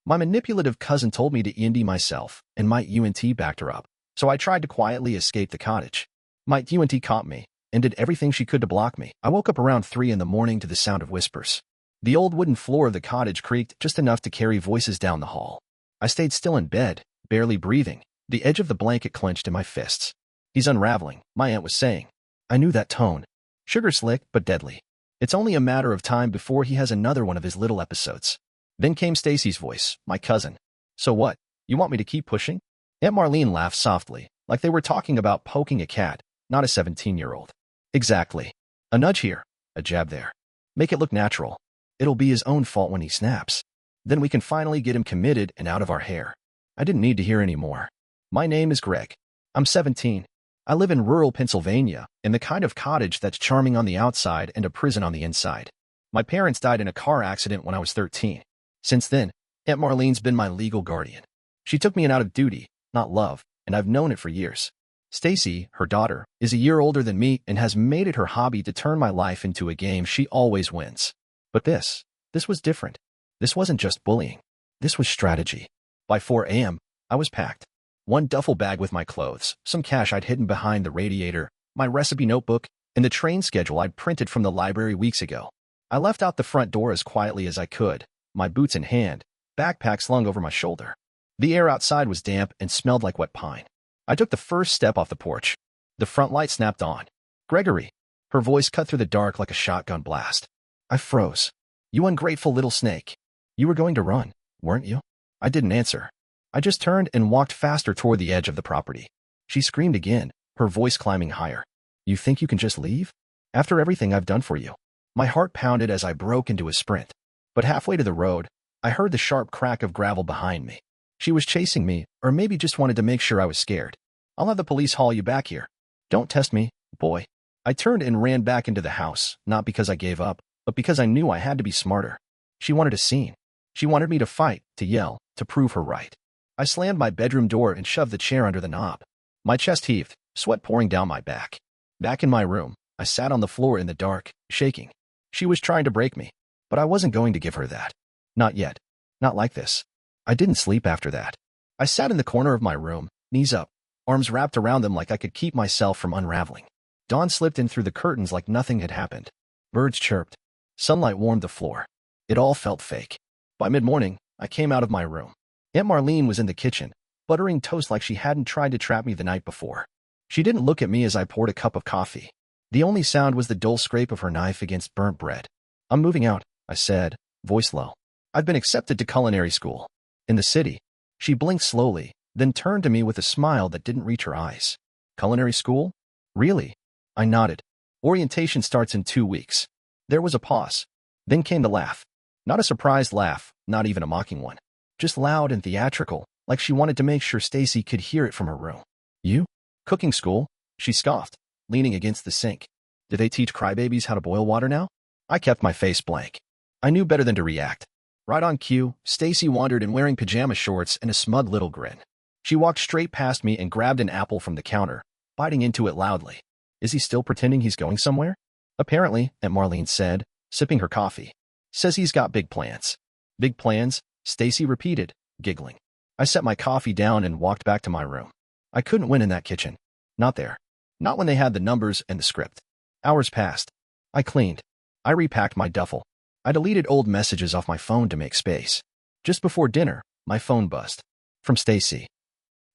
My manipulative cousin told me to Indy myself, and my UNT backed her up. So I tried to quietly escape the cottage. My UNT caught me, and did everything she could to block me. I woke up around 3 in the morning to the sound of whispers. The old wooden floor of the cottage creaked just enough to carry voices down the hall. I stayed still in bed, barely breathing, the edge of the blanket clenched in my fists. He's unraveling, my aunt was saying. I knew that tone. Sugar slick, but deadly. It's only a matter of time before he has another one of his little episodes. Then came Stacy's voice, my cousin. So what? You want me to keep pushing? Aunt Marlene laughed softly, like they were talking about poking a cat, not a 17-year-old. Exactly. A nudge here, a jab there. Make it look natural. It'll be his own fault when he snaps. Then we can finally get him committed and out of our hair. I didn't need to hear any more. My name is Greg. I'm 17. I live in rural Pennsylvania, in the kind of cottage that's charming on the outside and a prison on the inside. My parents died in a car accident when I was 13. Since then, Aunt Marlene's been my legal guardian. She took me in out of duty, not love, and I've known it for years. Stacy, her daughter, is a year older than me and has made it her hobby to turn my life into a game she always wins. But this was different. This wasn't just bullying. This was strategy. By 4 a.m., I was packed. One duffel bag with my clothes, some cash I'd hidden behind the radiator, my recipe notebook, and the train schedule I'd printed from the library weeks ago. I left out the front door as quietly as I could, my boots in hand, backpack slung over my shoulder. The air outside was damp and smelled like wet pine. I took the first step off the porch. The front light snapped on. Gregory. Her voice cut through the dark like a shotgun blast. I froze. You ungrateful little snake. You were going to run, weren't you? I didn't answer. I just turned and walked faster toward the edge of the property. She screamed again, her voice climbing higher. You think you can just leave? After everything I've done for you? My heart pounded as I broke into a sprint. But halfway to the road, I heard the sharp crack of gravel behind me. She was chasing me, or maybe just wanted to make sure I was scared. I'll have the police haul you back here. Don't test me, boy. I turned and ran back into the house, not because I gave up, but because I knew I had to be smarter. She wanted a scene. She wanted me to fight, to yell, to prove her right. I slammed my bedroom door and shoved the chair under the knob. My chest heaved, sweat pouring down my back. Back in my room, I sat on the floor in the dark, shaking. She was trying to break me, but I wasn't going to give her that. Not yet. Not like this. I didn't sleep after that. I sat in the corner of my room, knees up, arms wrapped around them like I could keep myself from unraveling. Dawn slipped in through the curtains like nothing had happened. Birds chirped. Sunlight warmed the floor. It all felt fake. By mid-morning, I came out of my room. Aunt Marlene was in the kitchen, buttering toast like she hadn't tried to trap me the night before. She didn't look at me as I poured a cup of coffee. The only sound was the dull scrape of her knife against burnt bread. I'm moving out, I said, voice low. I've been accepted to culinary school. In the city. She blinked slowly, then turned to me with a smile that didn't reach her eyes. Culinary school? Really? I nodded. Orientation starts in 2 weeks. There was a pause. Then came the laugh. Not a surprised laugh, not even a mocking one. Just loud and theatrical, like she wanted to make sure Stacy could hear it from her room. You? Cooking school? She scoffed, leaning against the sink. Do they teach crybabies how to boil water now? I kept my face blank. I knew better than to react. Right on cue, Stacy wandered in wearing pajama shorts and a smug little grin. She walked straight past me and grabbed an apple from the counter, biting into it loudly. Is he still pretending he's going somewhere? Apparently, Aunt Marlene said, sipping her coffee. Says he's got big plans. Big plans? Stacy repeated, giggling. I set my coffee down and walked back to my room. I couldn't win in that kitchen. Not there. Not when they had the numbers and the script. Hours passed. I cleaned. I repacked my duffel. I deleted old messages off my phone to make space. Just before dinner, my phone buzzed. From Stacy.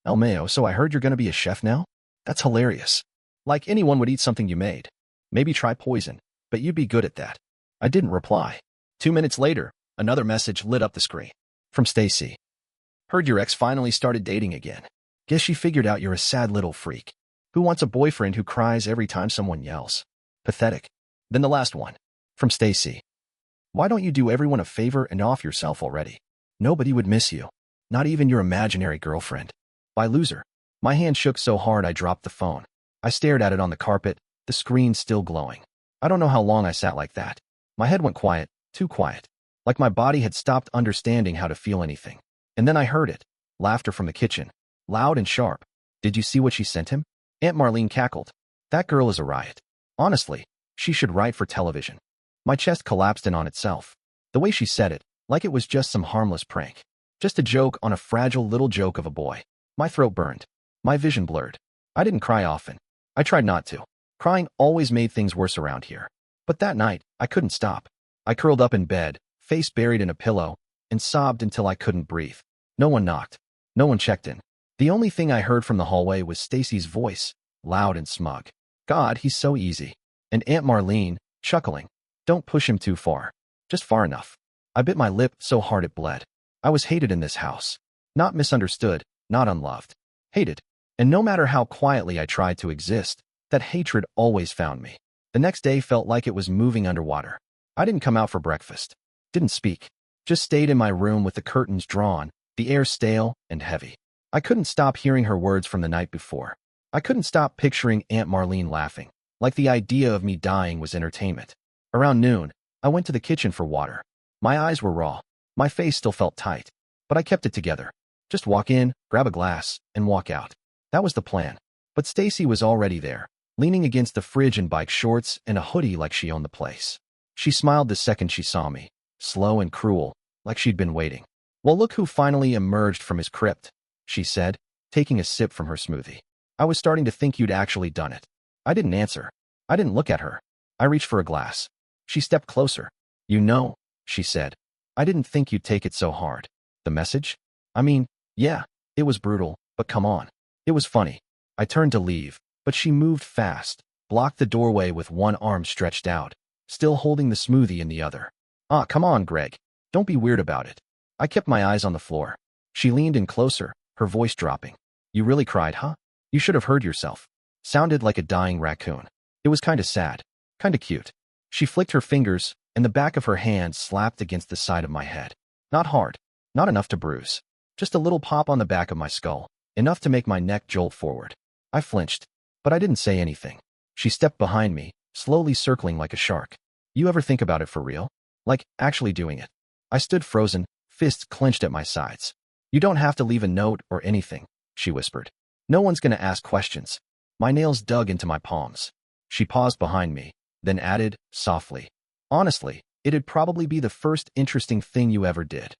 El Mayo, so I heard you're going to be a chef now? That's hilarious. Like anyone would eat something you made. Maybe try poison, but you'd be good at that. I didn't reply. 2 minutes later, another message lit up the screen. From Stacy. Heard your ex finally started dating again. Guess she figured out you're a sad little freak. Who wants a boyfriend who cries every time someone yells? Pathetic. Then the last one. From Stacy. Why don't you do everyone a favor and off yourself already? Nobody would miss you. Not even your imaginary girlfriend. By loser. My hand shook so hard I dropped the phone. I stared at it on the carpet, the screen still glowing. I don't know how long I sat like that. My head went quiet, too quiet. Like my body had stopped understanding how to feel anything. And then I heard it. Laughter from the kitchen. Loud and sharp. Did you see what she sent him? Aunt Marlene cackled. That girl is a riot. Honestly, she should write for television. My chest collapsed in on itself. The way she said it, like it was just some harmless prank. Just a joke on a fragile little joke of a boy. My throat burned. My vision blurred. I didn't cry often. I tried not to. Crying always made things worse around here. But that night, I couldn't stop. I curled up in bed, face buried in a pillow, and sobbed until I couldn't breathe. No one knocked. No one checked in. The only thing I heard from the hallway was Stacy's voice, loud and smug. God, he's so easy. And Aunt Marlene, chuckling. Don't push him too far. Just far enough. I bit my lip so hard it bled. I was hated in this house. Not misunderstood, not unloved. Hated. And no matter how quietly I tried to exist, that hatred always found me. The next day felt like it was moving underwater. I didn't come out for breakfast. Didn't speak. Just stayed in my room with the curtains drawn, the air stale and heavy. I couldn't stop hearing her words from the night before. I couldn't stop picturing Aunt Marlene laughing, like the idea of me dying was entertainment. Around noon, I went to the kitchen for water. My eyes were raw. My face still felt tight. But I kept it together. Just walk in, grab a glass, and walk out. That was the plan. But Stacy was already there, leaning against the fridge in bike shorts and a hoodie like she owned the place. She smiled the second she saw me, slow and cruel, like she'd been waiting. Well, look who finally emerged from his crypt, she said, taking a sip from her smoothie. I was starting to think you'd actually done it. I didn't answer. I didn't look at her. I reached for a glass. She stepped closer. You know, she said. I didn't think you'd take it so hard. The message? I mean, yeah, it was brutal, but come on. It was funny. I turned to leave, but she moved fast, blocked the doorway with one arm stretched out, still holding the smoothie in the other. Ah, come on, Greg. Don't be weird about it. I kept my eyes on the floor. She leaned in closer, her voice dropping. You really cried, huh? You should have heard yourself. Sounded like a dying raccoon. It was kinda sad. Kinda cute. She flicked her fingers, and the back of her hand slapped against the side of my head. Not hard. Not enough to bruise. Just a little pop on the back of my skull. Enough to make my neck jolt forward. I flinched. But I didn't say anything. She stepped behind me, slowly circling like a shark. You ever think about it for real? Like, actually doing it? I stood frozen, fists clenched at my sides. You don't have to leave a note or anything, she whispered. No one's gonna ask questions. My nails dug into my palms. She paused behind me, then added, softly. Honestly, it'd probably be the first interesting thing you ever did.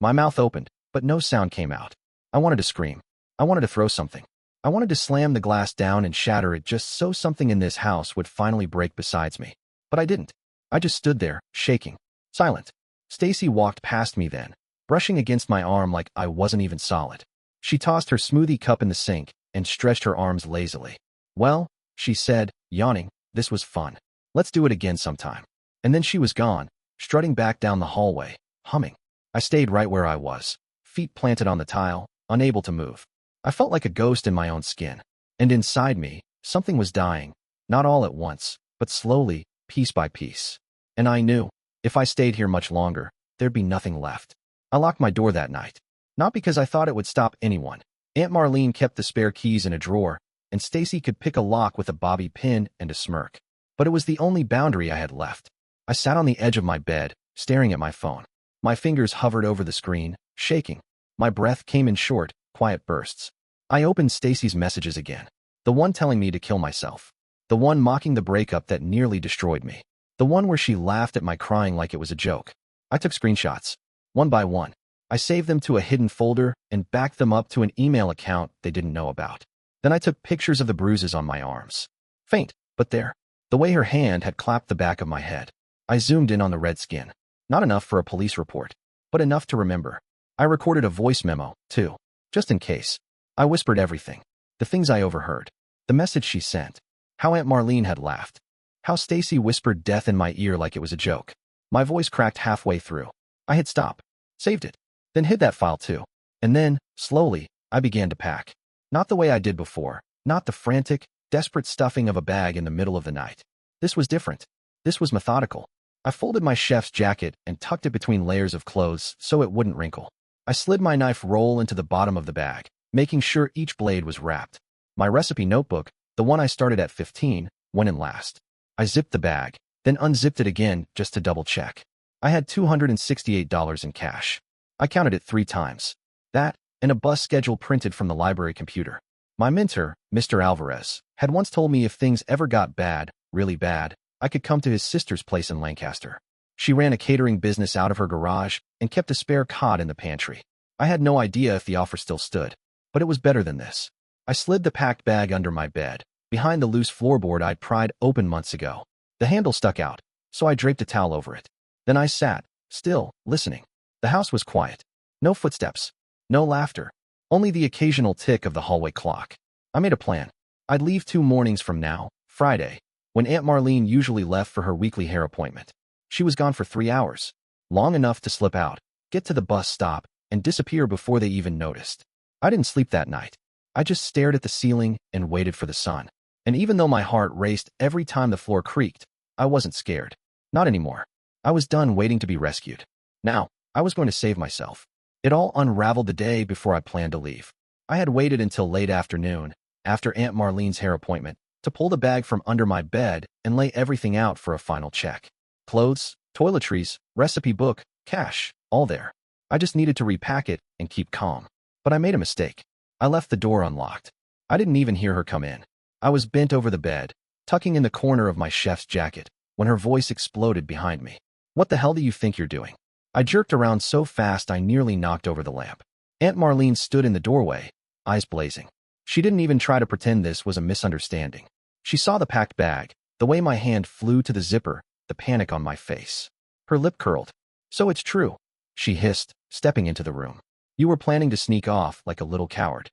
My mouth opened, but no sound came out. I wanted to scream. I wanted to throw something. I wanted to slam the glass down and shatter it just so something in this house would finally break besides me. But I didn't. I just stood there, shaking, silent. Stacy walked past me then, brushing against my arm like I wasn't even solid. She tossed her smoothie cup in the sink and stretched her arms lazily. Well, she said, yawning, this was fun. Let's do it again sometime. And then she was gone, strutting back down the hallway, humming. I stayed right where I was, feet planted on the tile, unable to move. I felt like a ghost in my own skin. And inside me, something was dying, not all at once, but slowly, piece by piece. And I knew, if I stayed here much longer, there'd be nothing left. I locked my door that night. Not because I thought it would stop anyone. Aunt Marlene kept the spare keys in a drawer, and Stacy could pick a lock with a bobby pin and a smirk. But it was the only boundary I had left. I sat on the edge of my bed, staring at my phone. My fingers hovered over the screen, shaking. My breath came in short, quiet bursts. I opened Stacy's messages again. The one telling me to kill myself. The one mocking the breakup that nearly destroyed me. The one where she laughed at my crying like it was a joke. I took screenshots. One by one. I saved them to a hidden folder and backed them up to an email account they didn't know about. Then I took pictures of the bruises on my arms. Faint, but there. The way her hand had clapped the back of my head. I zoomed in on the red skin. Not enough for a police report, but enough to remember. I recorded a voice memo, too, just in case. I whispered everything. The things I overheard. The message she sent. How Aunt Marlene had laughed. How Stacy whispered death in my ear like it was a joke. My voice cracked halfway through. I hit stop. Saved it. Then hid that file too. And then, slowly, I began to pack. Not the way I did before. Not the frantic, desperate stuffing of a bag in the middle of the night. This was different. This was methodical. I folded my chef's jacket and tucked it between layers of clothes so it wouldn't wrinkle. I slid my knife roll into the bottom of the bag, making sure each blade was wrapped. My recipe notebook, the one I started at 15, went in last. I zipped the bag, then unzipped it again just to double check. I had $268 in cash. I counted it 3 times. That, and a bus schedule printed from the library computer. My mentor, Mr. Alvarez, had once told me if things ever got bad, really bad, I could come to his sister's place in Lancaster. She ran a catering business out of her garage and kept a spare cot in the pantry. I had no idea if the offer still stood, but it was better than this. I slid the packed bag under my bed, behind the loose floorboard I'd pried open months ago. The handle stuck out, so I draped a towel over it. Then I sat, still, listening. The house was quiet. No footsteps. No laughter. Only the occasional tick of the hallway clock. I made a plan. I'd leave 2 mornings from now, Friday, when Aunt Marlene usually left for her weekly hair appointment. She was gone for 3 hours. Long enough to slip out, get to the bus stop, and disappear before they even noticed. I didn't sleep that night. I just stared at the ceiling and waited for the sun. And even though my heart raced every time the floor creaked, I wasn't scared. Not anymore. I was done waiting to be rescued. Now, I was going to save myself. It all unraveled the day before I planned to leave. I had waited until late afternoon, after Aunt Marlene's hair appointment, to pull the bag from under my bed and lay everything out for a final check. Clothes, toiletries, recipe book, cash, all there. I just needed to repack it and keep calm. But I made a mistake. I left the door unlocked. I didn't even hear her come in. I was bent over the bed, tucking in the corner of my chef's jacket, when her voice exploded behind me. "What the hell do you think you're doing?" I jerked around so fast I nearly knocked over the lamp. Aunt Marlene stood in the doorway, eyes blazing. She didn't even try to pretend this was a misunderstanding. She saw the packed bag, the way my hand flew to the zipper, the panic on my face. Her lip curled. "So it's true," she hissed, stepping into the room. "You were planning to sneak off like a little coward."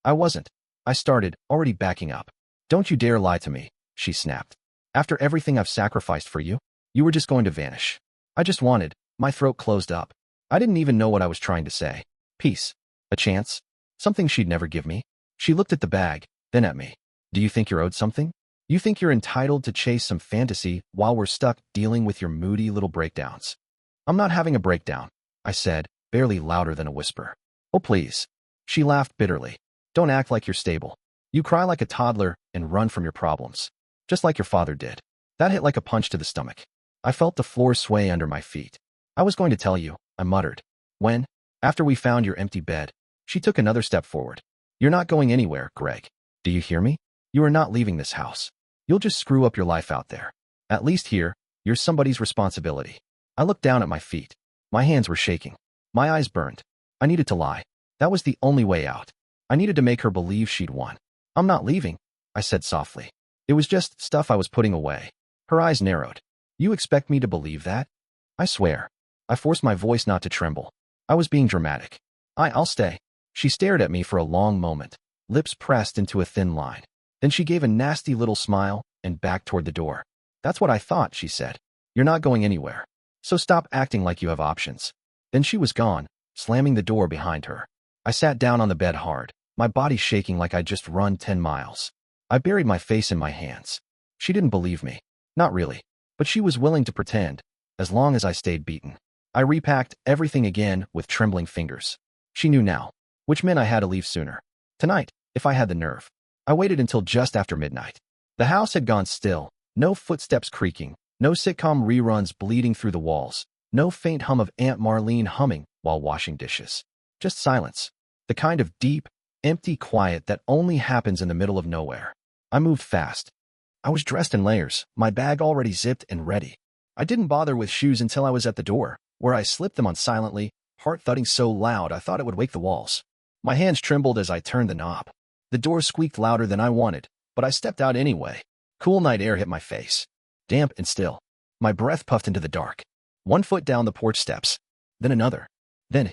I wasn't. I started, already backing up. "Don't you dare lie to me," she snapped. "After everything I've sacrificed for you, you were just going to vanish." I just wanted. My throat closed up. I didn't even know what I was trying to say. Peace. A chance. Something she'd never give me. She looked at the bag, then at me. "Do you think you're owed something? You think you're entitled to chase some fantasy while we're stuck dealing with your moody little breakdowns?" "I'm not having a breakdown," I said, barely louder than a whisper. "Oh, please." She laughed bitterly. "Don't act like you're stable. You cry like a toddler and run from your problems. Just like your father did." That hit like a punch to the stomach. I felt the floor sway under my feet. "I was going to tell you," I muttered. "When? After we found your empty bed." She took another step forward. "You're not going anywhere, Greg. Do you hear me? You are not leaving this house. You'll just screw up your life out there. At least here, you're somebody's responsibility." I looked down at my feet. My hands were shaking. My eyes burned. I needed to lie. That was the only way out. I needed to make her believe she'd won. "I'm not leaving," I said softly. It was just stuff I was putting away. Her eyes narrowed. "You expect me to believe that?" "I swear." I forced my voice not to tremble. I was being dramatic. I'll stay." She stared at me for a long moment, lips pressed into a thin line. Then she gave a nasty little smile and backed toward the door. "That's what I thought," she said. "You're not going anywhere. So stop acting like you have options." Then she was gone, slamming the door behind her. I sat down on the bed hard, my body shaking like I'd just run 10 miles. I buried my face in my hands. She didn't believe me. Not really. But she was willing to pretend, as long as I stayed beaten. I repacked everything again with trembling fingers. She knew now, which meant I had to leave sooner. Tonight, if I had the nerve. I waited until just after midnight. The house had gone still, no footsteps creaking, no sitcom reruns bleeding through the walls, no faint hum of Aunt Marlene humming while washing dishes. Just silence. The kind of deep, empty quiet that only happens in the middle of nowhere. I moved fast. I was dressed in layers, my bag already zipped and ready. I didn't bother with shoes until I was at the door, where I slipped them on silently, heart thudding so loud I thought it would wake the walls. My hands trembled as I turned the knob. The door squeaked louder than I wanted, but I stepped out anyway. Cool night air hit my face. Damp and still. My breath puffed into the dark. 1 foot down the porch steps. Then another. Then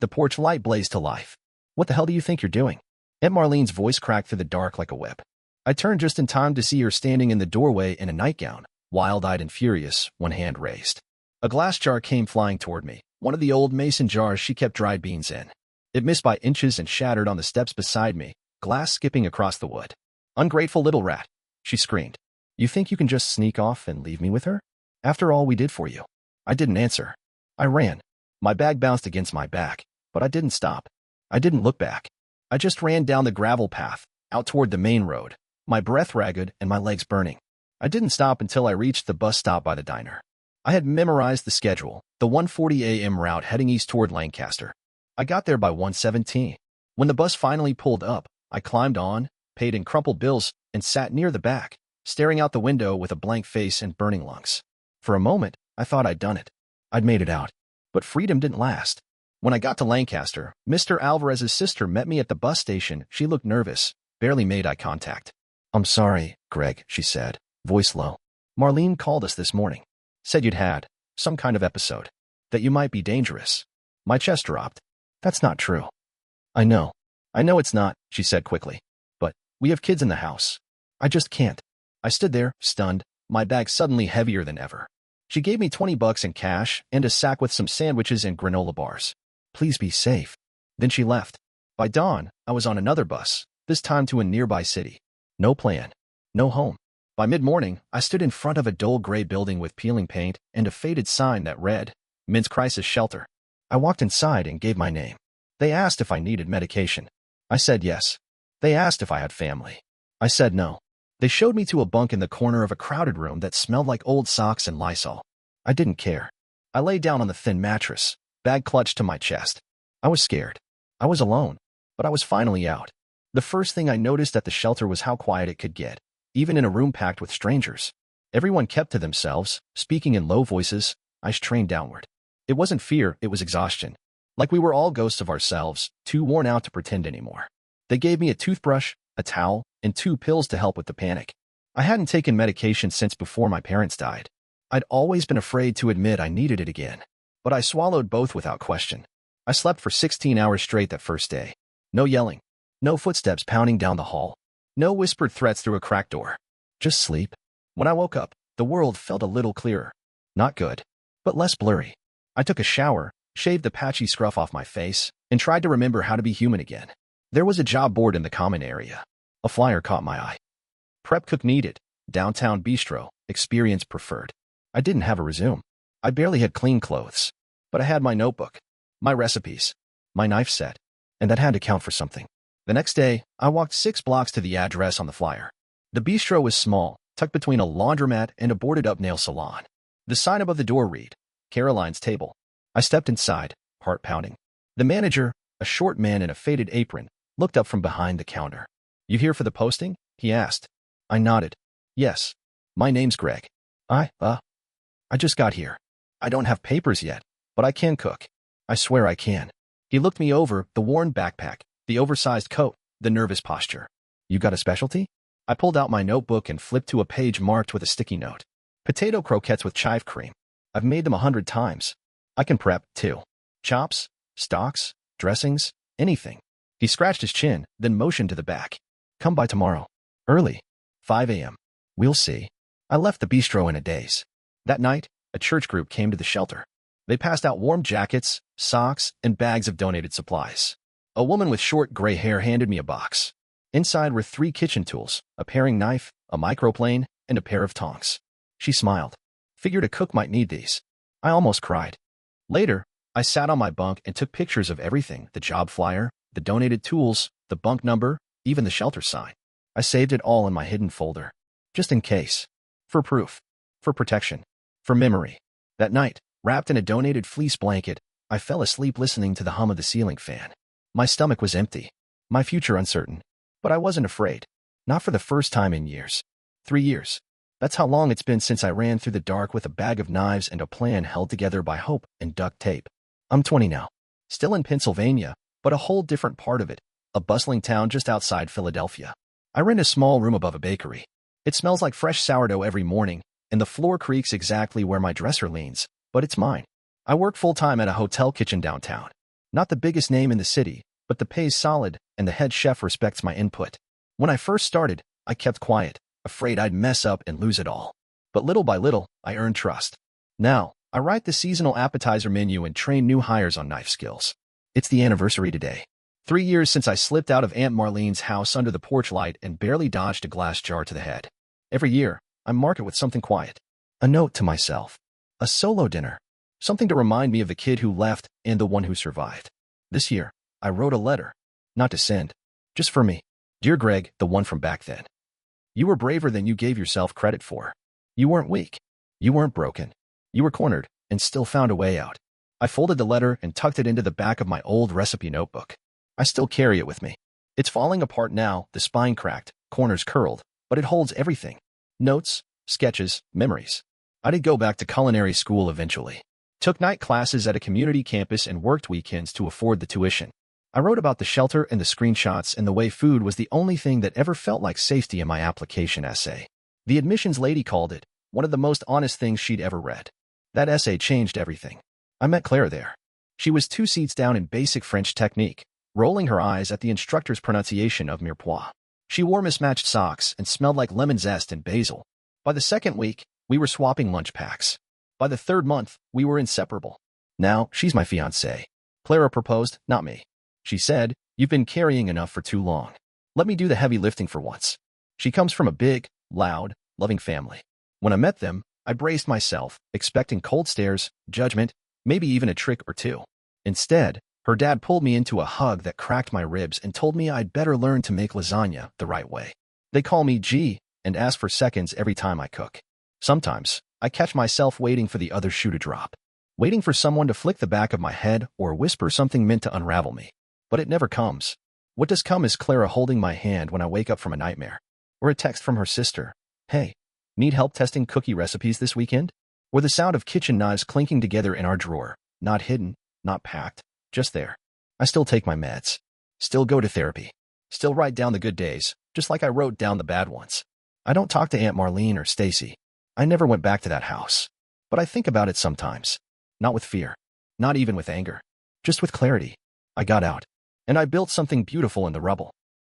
the porch light blazed to life. "What the hell do you think you're doing?" Aunt Marlene's voice cracked through the dark like a whip. I turned just in time to see her standing in the doorway in a nightgown, wild-eyed and furious, one hand raised. A glass jar came flying toward me, one of the old mason jars she kept dried beans in. It missed by inches and shattered on the steps beside me, glass skipping across the wood. "Ungrateful little rat," she screamed. "You think you can just sneak off and leave me with her? After all we did for you." I didn't answer. I ran. My bag bounced against my back, but I didn't stop. I didn't look back. I just ran down the gravel path, out toward the main road, my breath ragged and my legs burning. I didn't stop until I reached the bus stop by the diner. I had memorized the schedule, the 1:40 a.m. route heading east toward Lancaster. I got there by 1:17. When the bus finally pulled up, I climbed on, paid in crumpled bills, and sat near the back, staring out the window with a blank face and burning lungs. For a moment, I thought I'd done it. I'd made it out. But freedom didn't last. When I got to Lancaster, Mr. Alvarez's sister met me at the bus station. She looked nervous, barely made eye contact. "I'm sorry, Greg," she said, voice low. "Marlene called us this morning. Said you'd had some kind of episode. That you might be dangerous." My chest dropped. "That's not true." I know it's not," she said quickly. "But we have kids in the house. I just can't." I stood there, stunned, my bag suddenly heavier than ever. She gave me $20 in cash and a sack with some sandwiches and granola bars. "Please be safe." Then she left. By dawn, I was on another bus, this time to a nearby city. No plan. No home. By mid-morning, I stood in front of a dull gray building with peeling paint and a faded sign that read, "Men's Crisis Shelter." I walked inside and gave my name. They asked if I needed medication. I said yes. They asked if I had family. I said no. They showed me to a bunk in the corner of a crowded room that smelled like old socks and Lysol. I didn't care. I lay down on the thin mattress, bag clutched to my chest. I was scared. I was alone, but I was finally out. The first thing I noticed at the shelter was how quiet it could get, even in a room packed with strangers. Everyone kept to themselves, speaking in low voices, eyes trained downward. It wasn't fear, it was exhaustion. Like we were all ghosts of ourselves, too worn out to pretend anymore. They gave me a toothbrush, a towel, and 2 pills to help with the panic. I hadn't taken medication since before my parents died. I'd always been afraid to admit I needed it again. But I swallowed both without question. I slept for 16 hours straight that first day. No yelling. No footsteps pounding down the hall. No whispered threats through a cracked door. Just sleep. When I woke up, the world felt a little clearer. Not good, but less blurry. I took a shower, shaved the patchy scruff off my face, and tried to remember how to be human again. There was a job board in the common area. A flyer caught my eye. Prep cook needed. Downtown bistro. Experience preferred. I didn't have a resume. I barely had clean clothes. But I had my notebook, my recipes, my knife set, and that had to count for something. The next day, I walked 6 blocks to the address on the flyer. The bistro was small, tucked between a laundromat and a boarded-up nail salon. The sign above the door read, "Caroline's Table." I stepped inside, heart pounding. The manager, a short man in a faded apron, looked up from behind the counter. "You here for the posting?" he asked. I nodded. "Yes. My name's Greg. I just got here. I don't have papers yet, but I can cook. I swear I can." He looked me over, the worn backpack, the oversized coat, the nervous posture. "You got a specialty?" I pulled out my notebook and flipped to a page marked with a sticky note. "Potato croquettes with chive cream. I've made them 100 times. I can prep, too. Chops, stocks, dressings, anything." He scratched his chin, then motioned to the back. "Come by tomorrow. Early. 5 a.m. We'll see." I left the bistro in a daze. That night, a church group came to the shelter. They passed out warm jackets, socks, and bags of donated supplies. A woman with short gray hair handed me a box. Inside were 3 kitchen tools, a paring knife, a microplane, and a pair of tongs. She smiled. "Figured a cook might need these." I almost cried. Later, I sat on my bunk and took pictures of everything, the job flyer, the donated tools, the bunk number, even the shelter sign. I saved it all in my hidden folder. Just in case. For proof. For protection. For memory. That night, wrapped in a donated fleece blanket, I fell asleep listening to the hum of the ceiling fan. My stomach was empty. My future uncertain. But I wasn't afraid. Not for the first time in years. 3 years. That's how long it's been since I ran through the dark with a bag of knives and a plan held together by hope and duct tape. I'm 20 now. Still in Pennsylvania, but a whole different part of it. A bustling town just outside Philadelphia. I rent a small room above a bakery. It smells like fresh sourdough every morning, and the floor creaks exactly where my dresser leans, but it's mine. I work full-time at a hotel kitchen downtown. Not the biggest name in the city, but the pay's solid, and the head chef respects my input. When I first started, I kept quiet, afraid I'd mess up and lose it all. But little by little, I earned trust. Now, I write the seasonal appetizer menu and train new hires on knife skills. It's the anniversary today. 3 years since I slipped out of Aunt Marlene's house under the porch light and barely dodged a glass jar to the head. Every year, I mark it with something quiet. A note to myself. A solo dinner. Something to remind me of the kid who left and the one who survived. This year, I wrote a letter. Not to send. Just for me. Dear Greg, the one from back then. You were braver than you gave yourself credit for. You weren't weak. You weren't broken. You were cornered and still found a way out. I folded the letter and tucked it into the back of my old recipe notebook. I still carry it with me. It's falling apart now, the spine cracked, corners curled, but it holds everything. Notes, sketches, memories. I did go back to culinary school eventually. took night classes at a community campus and worked weekends to afford the tuition. I wrote about the shelter and the screenshots and the way food was the only thing that ever felt like safety in my application essay. The admissions lady called it one of the most honest things she'd ever read. That essay changed everything. I met Clara there. She was 2 seats down in basic French technique, rolling her eyes at the instructor's pronunciation of mirepoix. She wore mismatched socks and smelled like lemon zest and basil. By the 2nd week, we were swapping lunch packs. By the 3rd month, we were inseparable. Now, she's my fiancée. Clara proposed, not me. She said, "You've been carrying enough for too long. Let me do the heavy lifting for once." She comes from a big, loud, loving family. When I met them, I braced myself, expecting cold stares, judgment, maybe even a trick or two. Instead, her dad pulled me into a hug that cracked my ribs and told me I'd better learn to make lasagna the right way. They call me G and ask for seconds every time I cook. Sometimes, I catch myself waiting for the other shoe to drop, waiting for someone to flick the back of my head or whisper something meant to unravel me. But it never comes. What does come is Clara holding my hand when I wake up from a nightmare, or a text from her sister, "Hey, need help testing cookie recipes this weekend?" Or the sound of kitchen knives clinking together in our drawer, not hidden, not packed, just there. I still take my meds, still go to therapy, still write down the good days, just like I wrote down the bad ones. I don't talk to Aunt Marlene or Stacy. I never went back to that house. But I think about it sometimes. Not with fear, not even with anger, just with clarity. I got out, and I built something beautiful in the rubble.